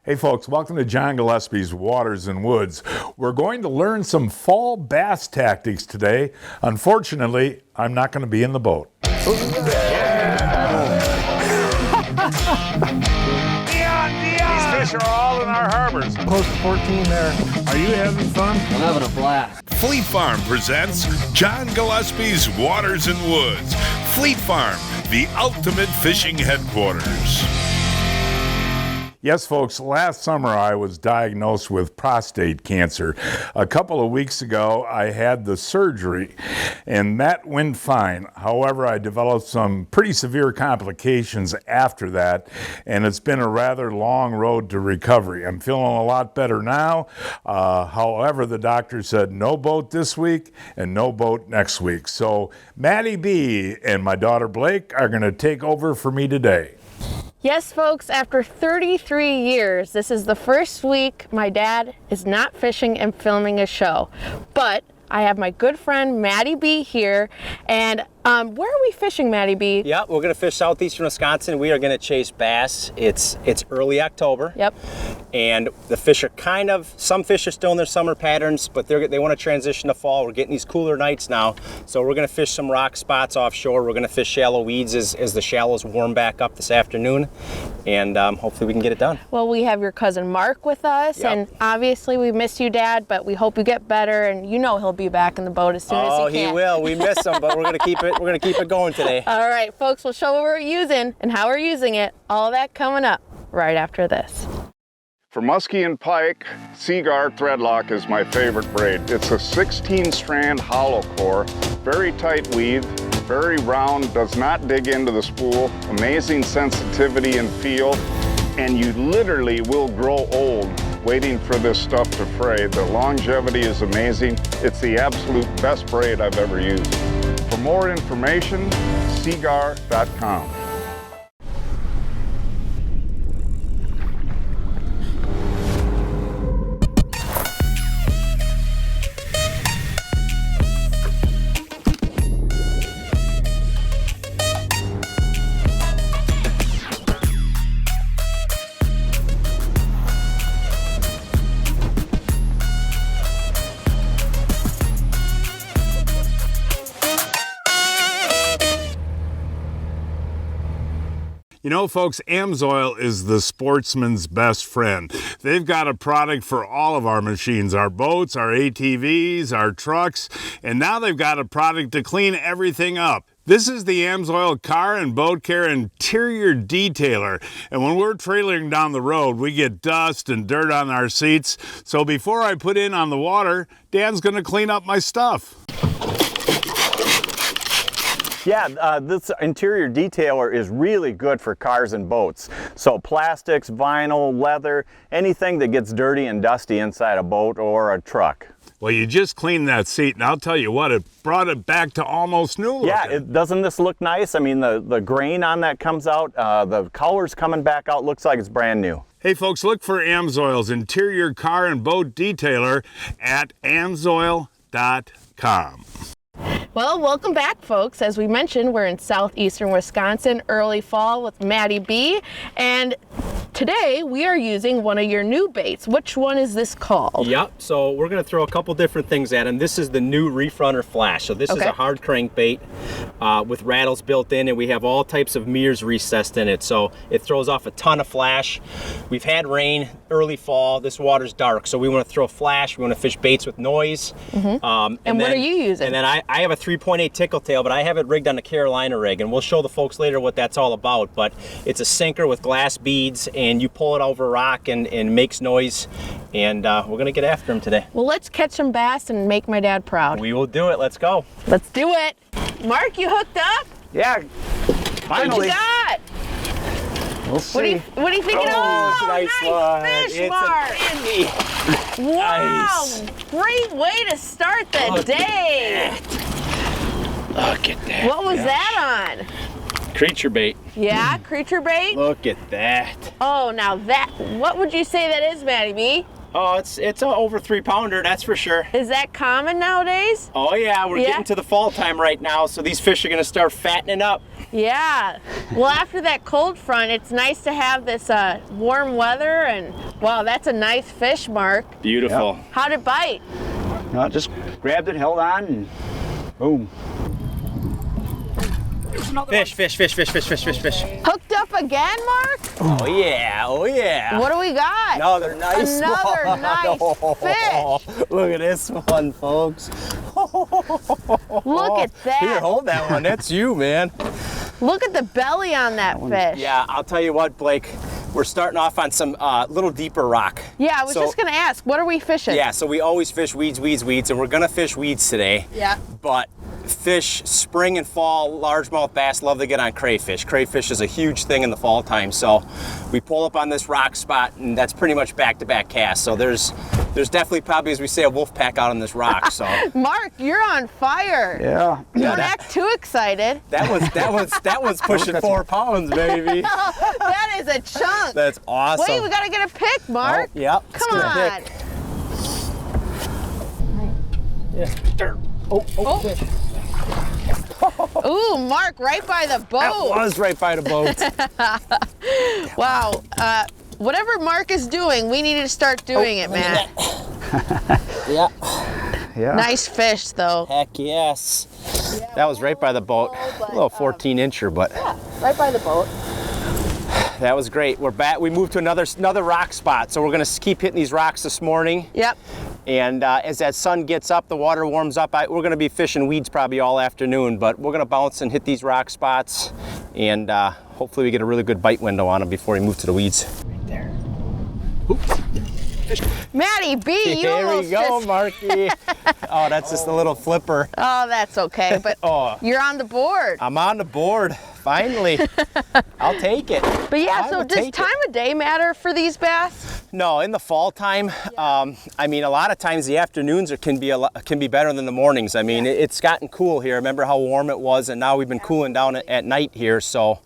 Hey folks, welcome to John Gillespie's Waters and Woods. We're going to learn some fall bass tactics today. Unfortunately, I'm not going to be in the boat. Dion! These fish are all in our harbors. Close to 14 there. Are you having fun? I'm having a blast. Fleet Farm presents John Gillespie's Waters and Woods. Fleet Farm, the ultimate fishing headquarters. Yes, folks, last summer I was diagnosed with prostate cancer. A couple of weeks ago, I had the surgery, and that went fine. However, I developed some pretty severe complications after that, and it's been a rather long road to recovery. I'm feeling a lot better now. However, the doctor said no boat this week and no boat next week. So Maddie B and my daughter Blake are going to take over for me today. Yes, folks, after 33 years, this is the first week my dad is not fishing and filming a show. But I have my good friend Maddie B here, and where are we fishing, Maddie B? Yeah, we're gonna fish southeastern Wisconsin. We are gonna chase bass. It's early October. Yep. And the fish are some fish are still in their summer patterns, but they want to transition to fall. We're getting these cooler nights now, so we're gonna fish some rock spots offshore. We're gonna fish shallow weeds as the shallows warm back up this afternoon, and hopefully we can get it done. Well, we have your cousin Mark with us, Yep. and obviously we miss you, Dad, but we hope you get better, and you know he'll be back in the boat as soon as he can. Oh, he will. We miss him, but we're gonna keep it. We're gonna keep it going today. All right, folks, we'll show what we're using and how we're using it. All that coming up right after this. For muskie and pike, Seaguar threadlock is my favorite braid. It's a 16-strand hollow core, very tight weave, very round, does not dig into the spool, amazing sensitivity and feel, and you literally will grow old waiting for this stuff to fray. The longevity is amazing. It's the absolute best braid I've ever used. For more information, seaguar.com. You know, folks, Amsoil is the sportsman's best friend. They've got a product for all of our machines, our boats, our ATVs, our trucks, and now they've got a product to clean everything up. This is the Amsoil Car and Boat Care Interior Detailer, and when we're trailering down the road, we get dust and dirt on our seats. So before I put in on the water, Dan's gonna clean up my stuff. Yeah, this interior detailer is really good for cars and boats. So plastics, vinyl, leather, anything that gets dirty and dusty inside a boat or a truck. Well, you just cleaned that seat, and I'll tell you what, it brought it back to almost new looking. Yeah, doesn't this look nice? I mean, the grain on that comes out, the color's coming back out, looks like it's brand new. Hey folks, look for Amsoil's Interior Car and Boat Detailer at amsoil.com. Well, welcome back, folks. As we mentioned, we're in southeastern Wisconsin, early fall with Maddie B. And today we are using one of your new baits. Which one is this called? Yep, so we're gonna throw a couple different things at him. This is the new Reef Runner Flash. So this is a hard crankbait with rattles built in, and we have all types of mirrors recessed in it. So it throws off a ton of flash. We've had rain, early fall, this water's dark. So we wanna throw flash, we wanna fish baits with noise. And what are you using? And then I have a 3.8 tickle tail, but I have it rigged on a Carolina rig, and we'll show the folks later what that's all about. But it's a sinker with glass beads, and you pull it over rock and makes noise, and we're gonna get after him today. Well, let's catch some bass and make my dad proud. We will do it. Let's go. Let's do it. Mark, you hooked up? Yeah, finally. What you got? We'll see. What are you thinking? Oh, Oh, nice one. fish, It's Mark. a dandy. Wow, Nice. great way to start the day. Look at that. What was that on? Creature bait. Yeah, creature bait? Look at that. Oh, now that, what would you say that is, Maddie B? Oh, it's an over 3-pounder, that's for sure. Is that common nowadays? Oh yeah, we're getting to the fall time right now, so these fish are gonna start fattening up. Yeah. Well, after that cold front, it's nice to have this warm weather, and wow, that's a nice fish, Mark. Beautiful. Yep. How'd it bite? No, just grabbed it, held on, and boom. Fish. Hooked up again, Mark? Oh yeah, oh yeah. What do we got? Another nice Another one. nice fish. Look at this one, folks. Look at that. Here, hold that one. That's you, man. Look at the belly on that fish. Yeah, I'll tell you what, Blake. We're starting off on some little deeper rock. Yeah, I was just gonna ask, what are we fishing? Yeah, so we always fish weeds, and we're gonna fish weeds today. Yeah. But fish, spring and fall, largemouth bass love to get on crayfish. Crayfish is a huge thing in the fall time, so we pull up on this rock spot, and that's pretty much back-to-back casts. So there's definitely probably, as we say, a wolf pack out on this rock. So Mark, you're on fire. Yeah. Don't act too excited. that one's pushing 4 pounds, baby. That is a chunk. That's awesome. Wait, we gotta get a pick, Mark. Oh, yep. Come on. Yeah. Oh. Ooh, Mark, right by the That boat. was right by the boat. Wow. Whatever Mark is doing, we need to start doing it, Matt. Yeah. Yeah. Nice fish, though. Heck yes. That was right by the boat. A little 14-incher, but Yeah, right by the boat. that was great. We're back. We moved to another rock spot, so we're gonna keep hitting these rocks this morning. Yep. And as that sun gets up, the water warms up. We're gonna be fishing weeds probably all afternoon, but we're gonna bounce and hit these rock spots, and hopefully we get a really good bite window on them before we move to the weeds. Right there. Matty B, you There almost we go, just... Marky. Oh, that's just a little flipper. Oh, that's okay, but Oh. you're on the board. I'm on the board, finally. I'll take it. But yeah, I so will does take it. time of day matter for these bass? No, in the fall time, I mean, a lot of times the afternoons can be better than the mornings. I mean, it's gotten cool here. Remember how warm it was, and now we've been cooling down at night here. So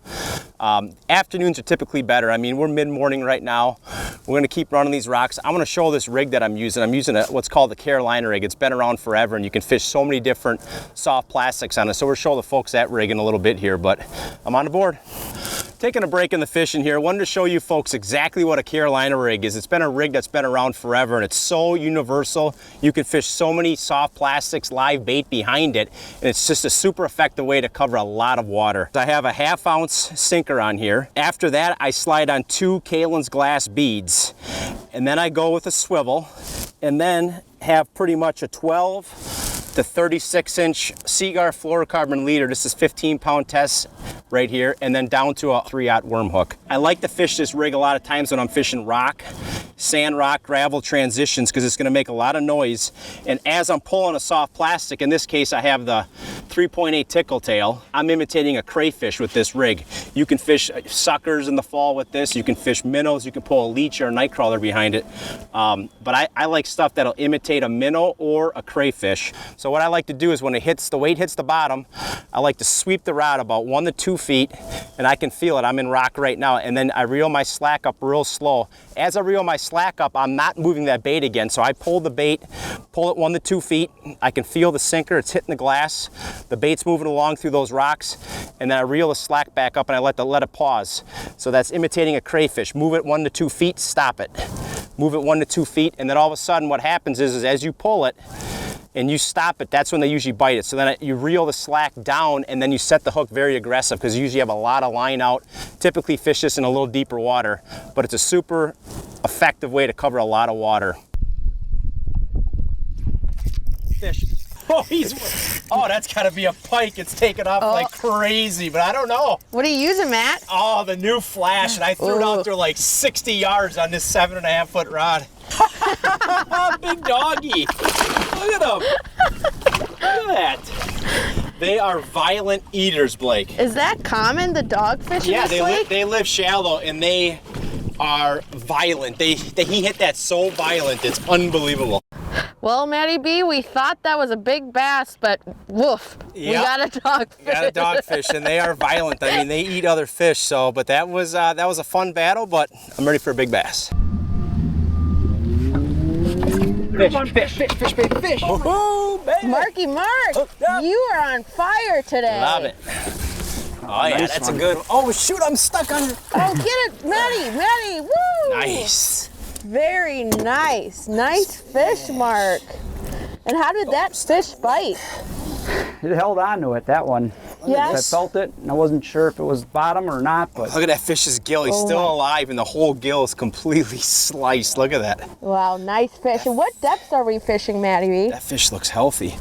afternoons are typically better. I mean, we're mid-morning right now. We're gonna keep running these rocks. I'm gonna show this rig that I'm using. I'm using what's called the Carolina rig. It's been around forever, and you can fish so many different soft plastics on it. So we'll show the folks that rig in a little bit here, but I'm on the board. Taking a break in the fishing here, wanted to show you folks exactly what a Carolina rig is. It's been a rig that's been around forever, and it's so universal. You can fish so many soft plastics, live bait behind it, and it's just a super effective way to cover a lot of water. I have a 1/2 ounce sinker on here. After that, I slide on 2 Kalin's glass beads, and then I go with a swivel, and then have pretty much a 12 to 36-inch Seaguar fluorocarbon leader. This is 15-pound test right here, and then down to a 3/0 worm hook. I like to fish this rig a lot of times when I'm fishing rock, sand, rock, gravel transitions, because it's going to make a lot of noise. And as I'm pulling a soft plastic, in this case I have the 3.8 tickle tail, I'm imitating a crayfish with this rig. You can fish suckers in the fall with this, you can fish minnows, you can pull a leech or a night crawler behind it. But I like stuff that'll imitate a minnow or a crayfish. So what I like to do is when the weight hits the bottom, I like to sweep the rod about 1 to 2 feet, and I can feel it. I'm in rock right now, and then I reel my slack up real slow. As I reel my slack up, I'm not moving that bait again, so I pull the bait, pull it 1 to 2 feet. I can feel the sinker, it's hitting the glass, the bait's moving along through those rocks, and then I reel the slack back up and I let it pause. So that's imitating a crayfish. Move it 1 to 2 feet, stop it. Move it 1 to 2 feet, and then all of a sudden what happens is as you pull it and you stop it, that's when they usually bite it. So then you reel the slack down, and then you set the hook very aggressive, because you usually have a lot of line out. Typically fish this in a little deeper water, but it's a super effective way to cover a lot of water. Fish. Oh, that's gotta be a pike. It's taking off like crazy, but I don't know. What are you using, Matt? Oh, the new Flash, and I threw it out there like 60 yards on this 7.5-foot rod. Big doggy. Look at them. Look at that. They are violent eaters, Blake. Is that common, the dogfish in this lake? they live shallow, and they are violent. He hit that so violent, it's unbelievable. Well, Matty B, we thought that was a big bass, but woof, we got a dogfish. Got a dogfish, and they are violent. I mean, they eat other fish. So, but that was a fun battle. But I'm ready for a big bass. Fish, baby, fish. Oh, baby. Marky Mark, you are on fire today. Love it. Oh yeah, that's a good one. Oh shoot, I'm stuck on it. Oh, get it, Maddie, woo! Nice. Very nice. Nice fish, Mark. And how did that fish bite? It held on to it, that one. Yes. I felt it, and I wasn't sure if it was bottom or not, but Look at that fish's gill. He's still alive, and the whole gill is completely sliced. Look at that. Wow, nice fish. And what depths are we fishing, Maddie B? That fish looks healthy.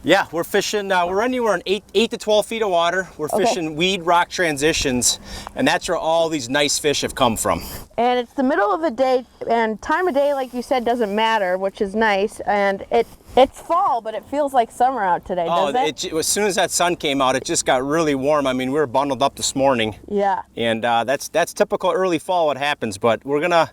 Yeah, we're fishing, we're anywhere in 8 to 12 feet of water. We're fishing weed rock transitions, and that's where all these nice fish have come from. And it's the middle of the day, and time of day, like you said, doesn't matter, which is nice. And it's fall, but it feels like summer out today, does it? As soon as that sun came out, it just got really warm. I mean, we were bundled up this morning. Yeah. And that's typical early fall what happens, but we're gonna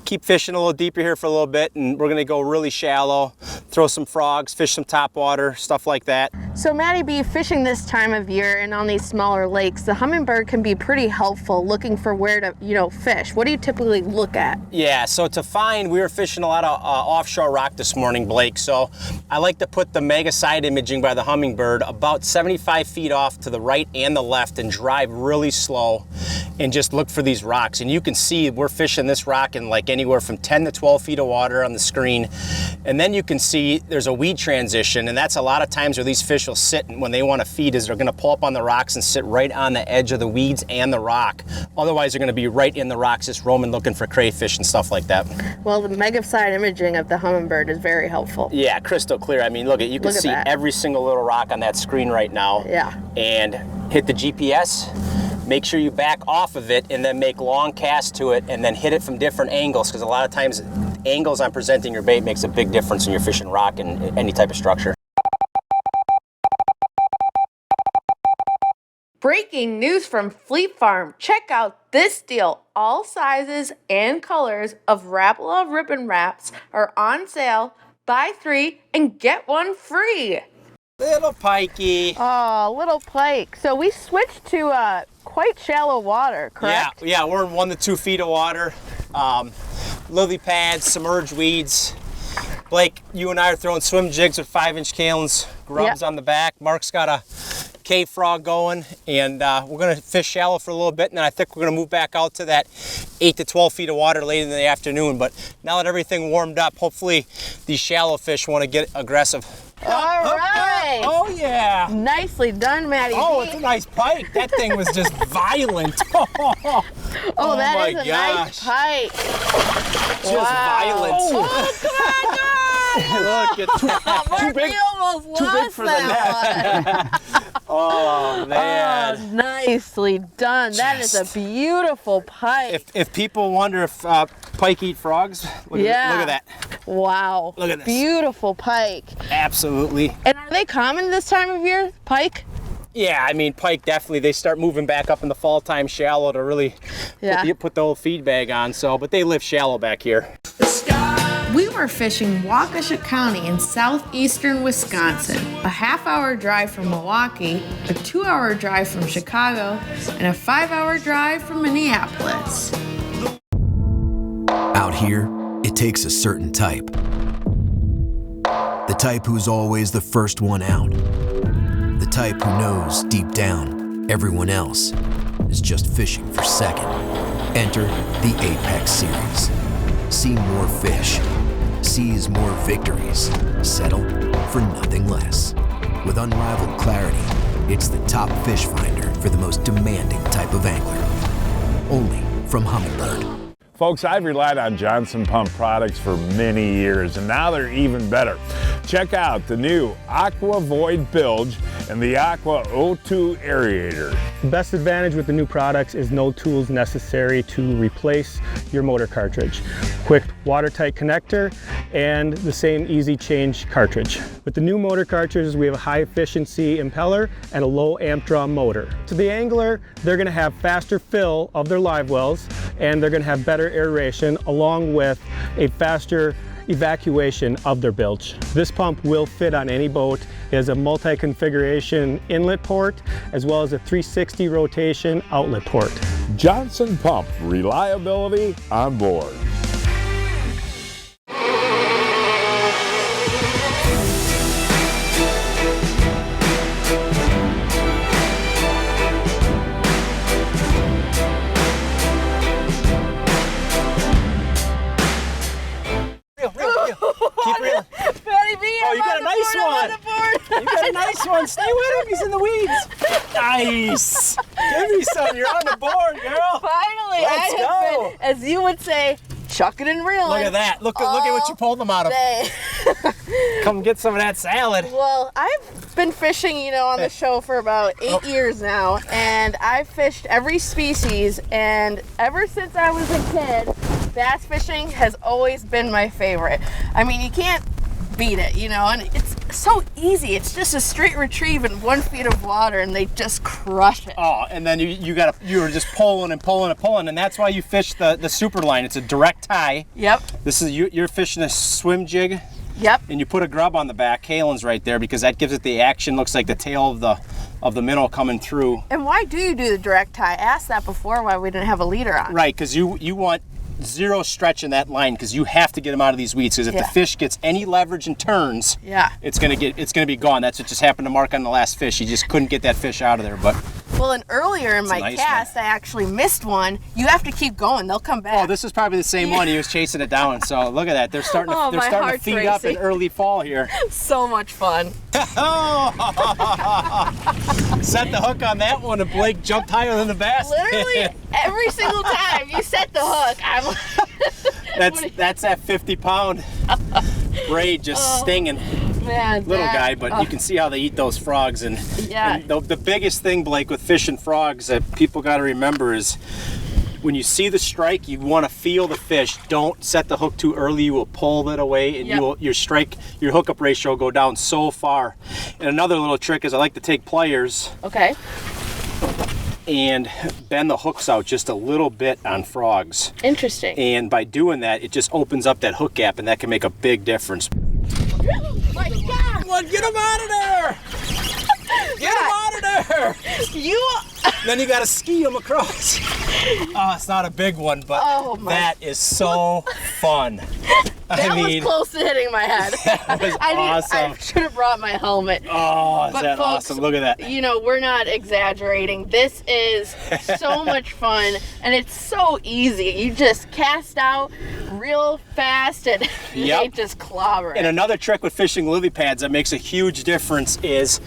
keep fishing a little deeper here for a little bit, and we're gonna go really shallow, throw some frogs, fish some topwater, stuff like that. So Maddie B, fishing this time of year and on these smaller lakes, the Humminbird can be pretty helpful looking for where to, fish. What do you typically look at? Yeah, so to find, we were fishing a lot of offshore rock this morning, Blake, so I like to put the mega side imaging by the Humminbird about 75 feet off to the right and the left and drive really slow and just look for these rocks. And you can see we're fishing this rock in like anywhere from 10 to 12 feet of water on the screen. And then you can see there's a weed transition, and that's a lot of times where these fish will sit when they want to feed, is they're going to pull up on the rocks and sit right on the edge of the weeds and the rock. Otherwise, they're going to be right in the rocks just roaming looking for crayfish and stuff like that. Well, the mega side imaging of the Humminbird is very helpful. Yeah, crystal clear. I mean, you can see every single little rock on that screen right now. Yeah. And hit the GPS. Make sure you back off of it and then make long casts to it and then hit it from different angles, because a lot of times angles on presenting your bait makes a big difference in your fishing rock and any type of structure. Breaking news from Fleet Farm. Check out this deal. All sizes and colors of Rapala ribbon wraps are on sale. Buy 3 and get 1 free. Little pikey. Oh, little pike. So we switched to quite shallow water, correct? Yeah, we're in 1 to 2 feet of water. Lily pads, submerged weeds. Blake, you and I are throwing swim jigs with 5-inch Kalins, grubs on the back. Mark's got a cave frog going, and we're gonna fish shallow for a little bit, and then I think we're gonna move back out to that 8 to 12 feet of water late in the afternoon. But now that everything warmed up, hopefully these shallow fish want to get aggressive. All right. Oh yeah. Nicely done, Maddie. Oh, it's a nice pike. That thing was just violent. Oh, that is a gosh. nice pike. Just violent. Oh, come on. Look at that. Too big for the net. Oh man. Oh, nicely done. That is a beautiful pike. If people wonder if pike eat frogs, look at that. Wow. Look at this. Beautiful pike. Absolutely. And are they common this time of year, pike? Yeah, I mean, pike definitely, they start moving back up in the fall time shallow to really put the old feed bag on. So, but they live shallow back here. We were fishing Waukesha County in southeastern Wisconsin, a half-hour drive from Milwaukee, a 2-hour drive from Chicago, and a 5-hour drive from Minneapolis. Out here, it takes a certain type. The type who's always the first one out. The type who knows deep down everyone else is just fishing for second. Enter the Apex Series. See more fish. Seize more victories. Settle for nothing less. With unrivaled clarity, it's the top fish finder for the most demanding type of angler. Only from Humminbird. Folks, I've relied on Johnson Pump products for many years, and now they're even better. Check out the new Aqua Void Bilge and the Aqua O2 Aerator. The best advantage with the new products is no tools necessary to replace your motor cartridge. Quick watertight connector and the same easy change cartridge. With the new motor cartridges, we have a high efficiency impeller and a low amp draw motor. To the angler, they're gonna have faster fill of their live wells, and they're gonna have better aeration along with a faster evacuation of their bilge. This pump will fit on any boat. It has a multi-configuration inlet port as well as a 360 rotation outlet port. Johnson Pump, reliability on board. Nice one. Stay with him. He's in the weeds. Nice. Give me some. You're on the board, girl. Finally, Let's I have go. been, as you would say, chucking and reeling. Look at that. Look at what you pulled them out of. Day. Come get some of that salad. Well, I've been fishing, on the show for about 8 years now, and I've fished every species, and ever since I was a kid, bass fishing has always been my favorite. I mean, you can't beat it, and it's so easy. It's just a straight retrieve in 1 feet of water, and they just crush it. Oh, and then you were just pulling and pulling and pulling, and that's why you fish the super line. It's a direct tie. Yep. This is you're fishing a swim jig. Yep. And you put a grub on the back. Kalen's right there because that gives it the action. Looks like the tail of the minnow coming through. And why do you do the direct tie? I asked that before why we didn't have a leader on. Right, because you want zero stretch in that line because you have to get them out of these weeds because if the fish gets any leverage and turns, it's gonna be gone. That's what just happened to Mark on the last fish. He just couldn't get that fish out of there. But well, and earlier in my cast, I actually missed one. You have to keep going; they'll come back. Oh, this is probably the same one. He was chasing it down. So look at that. They're starting to feed up in early fall here. So much fun. Set the hook on that one, and Blake jumped higher than the bass. Literally every single time you set the hook, I'm that's that 50-pound braid just stinging. Man, little guy, but you can see how they eat those frogs. And the biggest thing, Blake, with fishing frogs that people got to remember is when you see the strike, you want to feel the fish. Don't set the hook too early. You will pull it away, and your hookup ratio will go down so far. And another little trick is I like to take pliers. Okay. And bend the hooks out just a little bit on frogs. Interesting. And by doing that, it just opens up that hook gap, and that can make a big difference. My God! Come on, get him out of there! Get him out of there! Then you gotta ski him across. Oh, it's not a big one, but that is so fun. That was close to hitting my head. That was awesome. I should have brought my helmet. Oh, is that folks, awesome? Look at that. We're not exaggerating. This is so much fun, and it's so easy. You just cast out real fast, and they just clobber it. And another trick with fishing lily pads that makes a huge difference is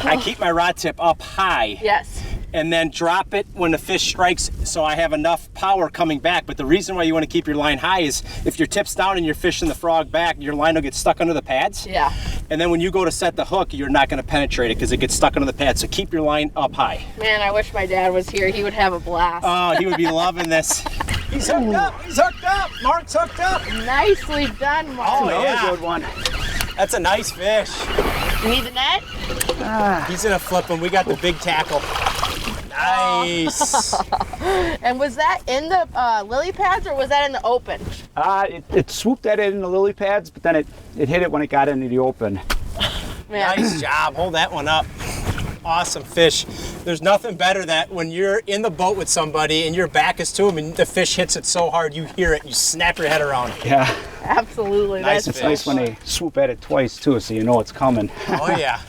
I keep my rod tip up high. Yes. And then drop it when the fish strikes so I have enough power coming back. But the reason why you want to keep your line high is if your tip's down and you're fishing the frog back, your line will get stuck under the pads. Yeah. And then when you go to set the hook, you're not going to penetrate it because it gets stuck under the pads. So keep your line up high. Man, I wish my dad was here. He would have a blast. Oh, he would be loving this. He's hooked up. He's hooked up. Mark's hooked up. Nicely done, Mark. Oh, yeah. Good one. That's a nice fish. You need the net? He's going to flip him. We got the big tackle. Nice. And was that in the lily pads or was that in the open? It swooped at it in the lily pads, but then it hit it when it got into the open. Man. Nice job. Hold that one up. Awesome fish. There's nothing better than when you're in the boat with somebody and your back is to them and the fish hits it so hard you hear it, you snap your head around. Yeah. Absolutely. Nice It's nice when they swoop at it twice too, so you know it's coming. Oh yeah.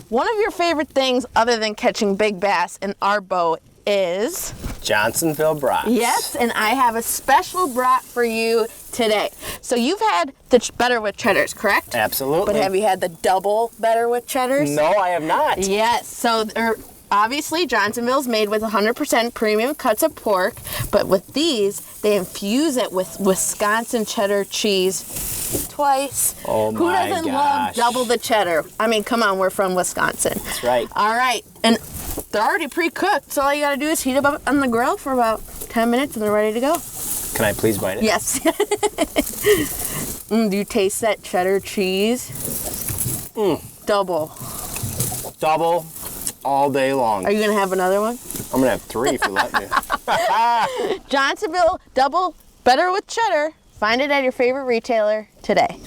One of your favorite things other than catching big bass in our boat is Johnsonville brats. Yes, and I have a special brat for you today. So you've had the better with cheddars, correct? Absolutely. But have you had the double better with cheddars? No, I have not. Yes. So obviously Johnsonville's made with 100% premium cuts of pork, but with these they infuse it with Wisconsin cheddar cheese twice. Oh my Who doesn't love double the cheddar? I mean, come on, we're from Wisconsin. That's right. All right, and they're already pre-cooked, so all you gotta do is heat them up on the grill for about 10 minutes and they're ready to go. Can I please bite it? Yes. Do you taste that cheddar cheese? Double. Double all day long. Are you gonna have another one? I'm gonna have 3 if you let me. Johnsonville double better with cheddar. Find it at your favorite retailer today.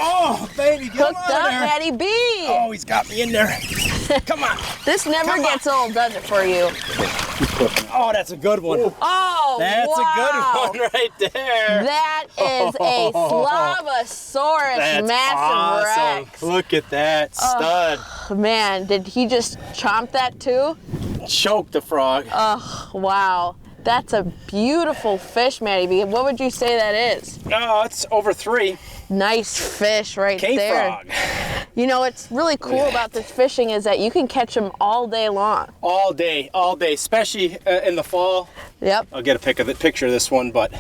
Oh, baby, get Hooked up, Matty B. Oh, he's got me in there. Come on. This never gets old, does it, for you? Oh, that's a good one. Oh, that's wow. a good one right there. That is a Slavosaurus that's massive awesome. Rex. Look at that stud. Oh, man, did he just chomp that too? Choke the frog. Oh, wow. That's a beautiful fish, Matty B. What would you say that is? Oh, it's over 3. Nice fish right there. K-frog. You know, what's really cool about this fishing is that you can catch them all day long. All day, especially in the fall. Yep. I'll get a picture of this one, but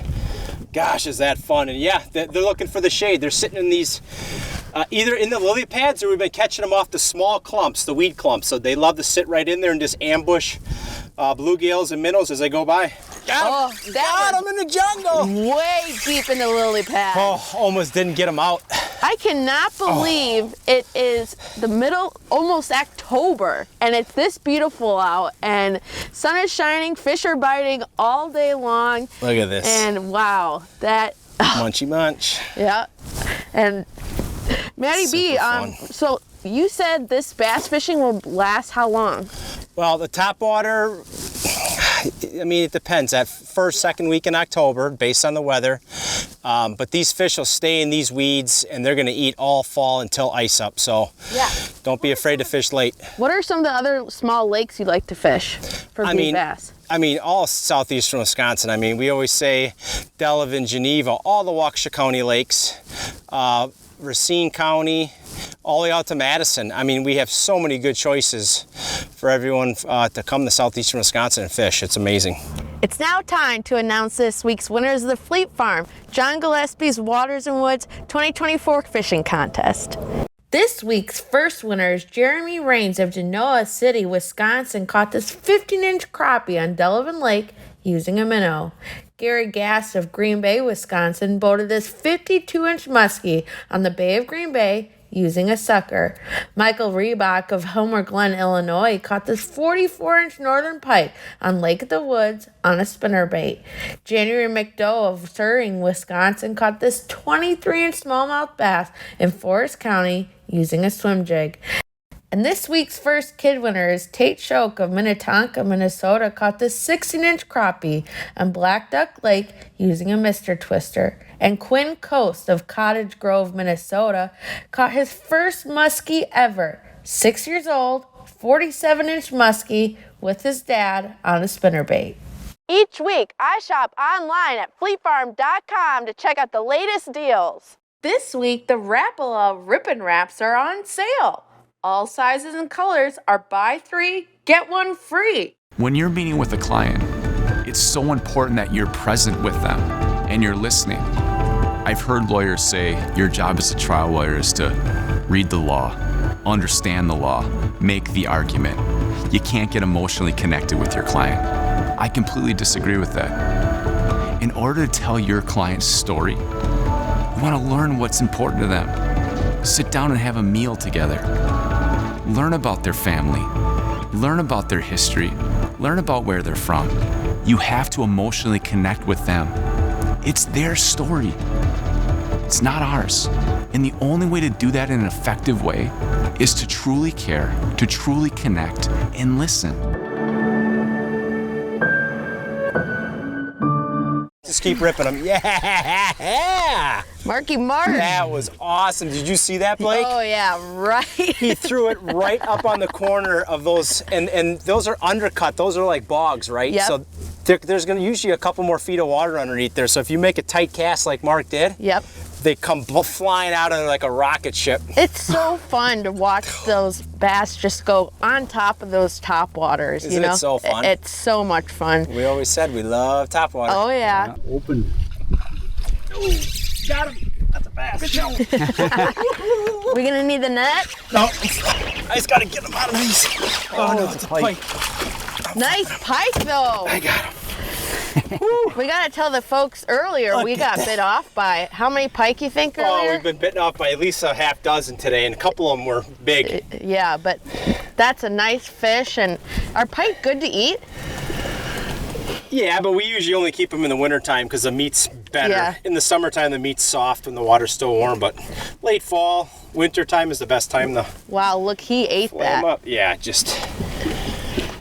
gosh, is that fun. And yeah, they're looking for the shade. They're sitting in these, either in the lily pads or we've been catching them off the small clumps, the weed clumps. So they love to sit right in there and just ambush bluegills and minnows as they go by. Got him in the jungle. Way deep in the lily pad. Oh, almost didn't get him out. I cannot believe it is the middle, almost October, and it's this beautiful out, and sun is shining, fish are biting all day long. Look at this. And wow, that. Munchy munch. Yeah. And Maddie B, so you said this bass fishing will last how long? Well, the top water, I mean, it depends. That first, second week in October, based on the weather. But these fish will stay in these weeds, and they're going to eat all fall until ice up. So yeah, don't be afraid to fish late. What are some of the other small lakes you like to fish for big bass? I mean, all southeastern Wisconsin. I mean, we always say Delavan, Geneva, all the Waukesha County lakes, Racine County, all the way out to Madison. I mean, we have so many good choices for everyone to come to southeastern Wisconsin and fish. It's amazing. It's now time to announce this week's winners of the Fleet Farm, John Gillespie's Waters and Woods 2024 Fishing Contest. This week's first winner is Jeremy Rains of Genoa City, Wisconsin, caught this 15-inch crappie on Delavan Lake using a minnow. Gary Gass of Green Bay, Wisconsin, boated this 52-inch muskie on the Bay of Green Bay using a sucker. Michael Reebok of Homer Glen, Illinois, caught this 44-inch northern pike on Lake of the Woods on a spinnerbait. January McDowell of Suring, Wisconsin, caught this 23-inch smallmouth bass in Forest County using a swim jig. And this week's first kid winner is Tate Shoke of Minnetonka, Minnesota, caught this 16-inch crappie on Black Duck Lake using a Mr. Twister. And Quinn Coast of Cottage Grove, Minnesota, caught his first muskie ever, 6 years old, 47-inch muskie with his dad on a spinnerbait. Each week, I shop online at fleetfarm.com to check out the latest deals. This week, the Rapala Rippin' Wraps are on sale. All sizes and colors are buy 3, get 1 free. When you're meeting with a client, it's so important that you're present with them and you're listening. I've heard lawyers say your job as a trial lawyer is to read the law, understand the law, make the argument. You can't get emotionally connected with your client. I completely disagree with that. In order to tell your client's story, you want to learn what's important to them. Sit down and have a meal together. Learn about their family. Learn about their history. Learn about where they're from. You have to emotionally connect with them. It's their story. It's not ours. And the only way to do that in an effective way is to truly care, to truly connect, and listen. Just keep ripping them. Yeah! Marky Mark. That was awesome. Did you see that, Blake? Oh, yeah, right. He threw it right up on the corner of those, and those are undercut. Those are like bogs, right? Yep. So there's going to usually a couple more feet of water underneath there. So if you make a tight cast like Mark did, yep, they come flying out of like a rocket ship. It's so fun to watch those bass just go on top of those top waters. Isn't it so fun? It's so much fun. We always said we love top water. Oh, yeah. Open. Oh, got him. That's a bass. Good job. We gonna need the net? No. I just gotta get him out of these. Oh, no, it's a pike. Nice pike, though. I got him. We gotta tell the folks earlier we got bit off by how many pike you think earlier? Oh, we've been bitten off by at least a half dozen today, and a couple of them were big. Yeah, but that's a nice fish. And are pike good to eat? Yeah, but we usually only keep them in the wintertime because the meat's better. Yeah. In the summertime, the meat's soft when the water's still warm, but late fall, wintertime is the best time to Wow, look, he ate flay that. them up. Yeah, just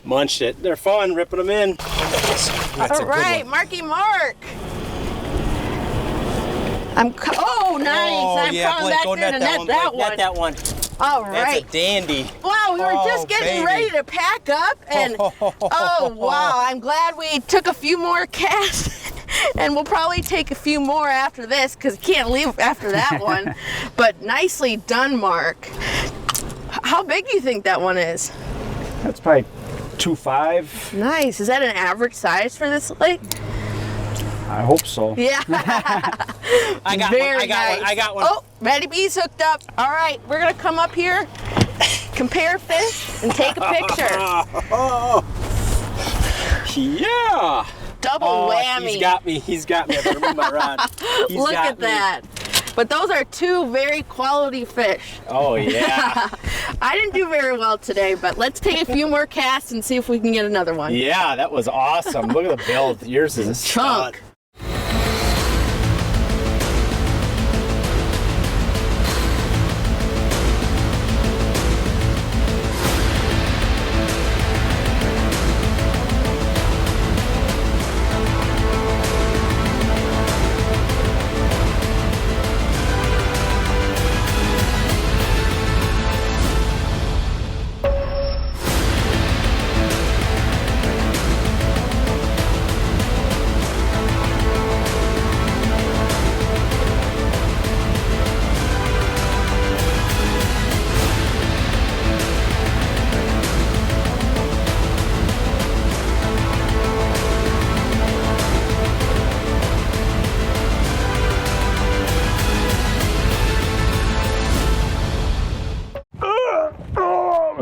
munched it. They're fun, ripping them in. That's All right, Marky Mark. Oh, nice. Oh, I'm yeah, coming Blake, back go there net to net that one. Net that one. All That's right. a dandy. Wow, we were just getting ready to pack up, and oh wow, I'm glad we took a few more casts, and we'll probably take a few more after this because can't leave after that one. But nicely done, Mark. How big do you think that one is? That's probably 2.5. Nice. Is that an average size for this lake? I hope so. Yeah. I got one. I got one. Oh, Matty B's hooked up. All right, we're gonna come up here, compare fish, and take a picture. Yeah. Double whammy. He's got me. I better move my rod. Look at that. But those are two very quality fish. Oh, yeah. I didn't do very well today, but let's take a few more casts and see if we can get another one. Yeah, that was awesome. Look at the build. Yours is a chunk. stud.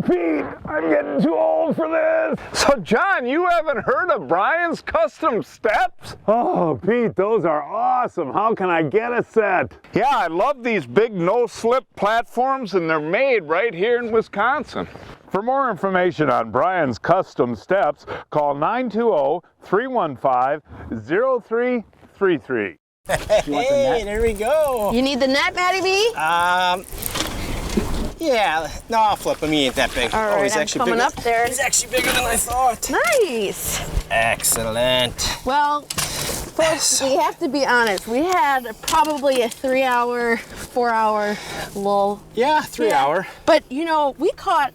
Pete, I'm getting too old for this. So John, you haven't heard of Brian's custom steps? Oh, Pete, those are awesome. How can I get a set? Yeah, I love these big no-slip platforms, and they're made right here in Wisconsin. For more information on Brian's custom steps, call 920-315-0333. Hey, there we go. You need the net, Matty B? Yeah. No, I'll flip him. He ain't that big. All right, he's I'm actually coming bigger. up there. He's actually bigger than I thought. Nice. Excellent. Well, folks, we have to be honest. We had probably a 3-hour, 4-hour lull. Yeah, 3 hour. But, you know, we caught,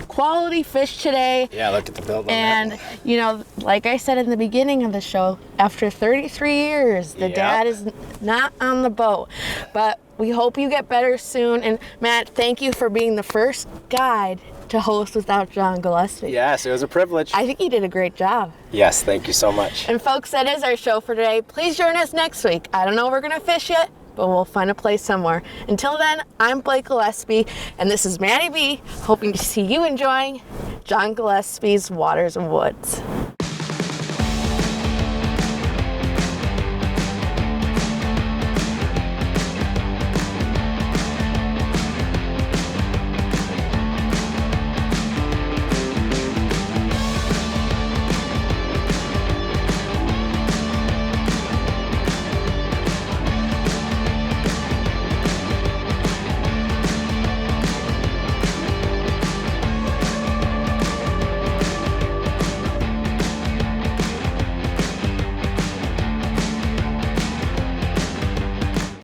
quality fish today. Yeah, look at the build on and, that. you know, like I said in the beginning of the show, after 33 years, the dad is not on the boat. But we hope you get better soon. And Matt, thank you for being the first guide to host without John Gillespie. Yes, it was a privilege. I think you did a great job. Yes, thank you so much. And folks, that is our show for today. Please join us next week. I don't know if we're gonna fish yet, but we'll find a place somewhere. Until then, I'm Blake Gillespie, and this is Matty B, hoping to see you enjoying John Gillespie's Waters and Woods.